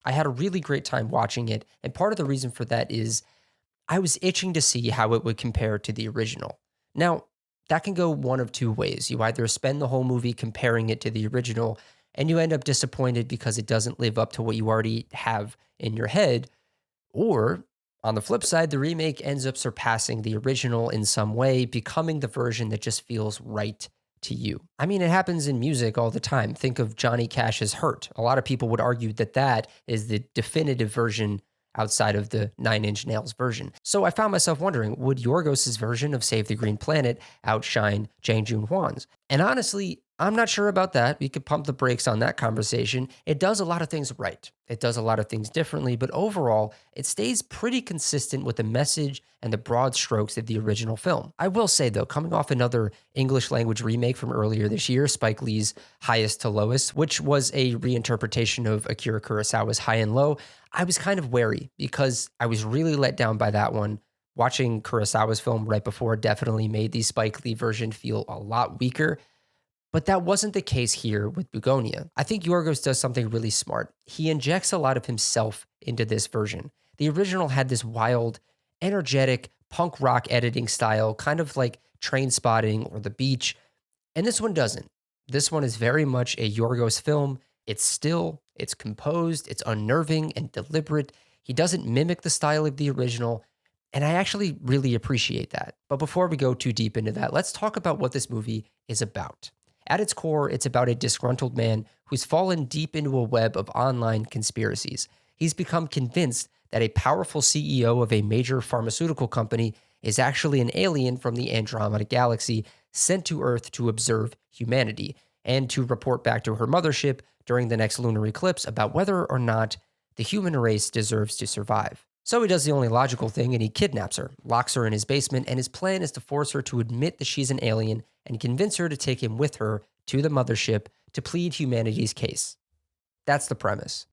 I had a really great time watching it, and part of the reason for that is I was itching to see how it would compare to the original. Now, that can go one of two ways. You either spend the whole movie comparing it to the original, and you end up disappointed because it doesn't live up to what you already have in your head, or on the flip side, the remake ends up surpassing the original in some way, becoming the version that just feels right to you. I mean, it happens in music all the time. Think of Johnny Cash's Hurt. A lot of people would argue that that is the definitive version outside of the Nine Inch Nails version. So I found myself wondering, would Yorgos' version of Save the Green Planet outshine Jang Jun Hwan's? And honestly, I'm not sure about that. We could pump the brakes on that conversation. It does a lot of things right. It does a lot of things differently, but overall, it stays pretty consistent with the message and the broad strokes of the original film. I will say though, coming off another English language remake from earlier this year, Spike Lee's Highest to Lowest, which was a reinterpretation of Akira Kurosawa's High and Low, I was kind of wary because I was really let down by that one. Watching Kurosawa's film right before definitely made the Spike Lee version feel a lot weaker. But that wasn't the case here with Bugonia. I think Yorgos does something really smart. He injects a lot of himself into this version. The original had this wild, energetic, punk rock editing style, kind of like Train Spotting or The Beach. And this one doesn't. This one is very much a Yorgos film. It's still, it's composed, it's unnerving and deliberate. He doesn't mimic the style of the original. And I actually really appreciate that. But before we go too deep into that, let's talk about what this movie is about. At its core, it's about a disgruntled man who's fallen deep into a web of online conspiracies. He's become convinced that a powerful CEO of a major pharmaceutical company is actually an alien from the Andromeda Galaxy sent to Earth to observe humanity and to report back to her mothership during the next lunar eclipse about whether or not the human race deserves to survive. So he does the only logical thing and he kidnaps her, locks her in his basement, and his plan is to force her to admit that she's an alien and convince her to take him with her to the mothership to plead humanity's case. That's the premise.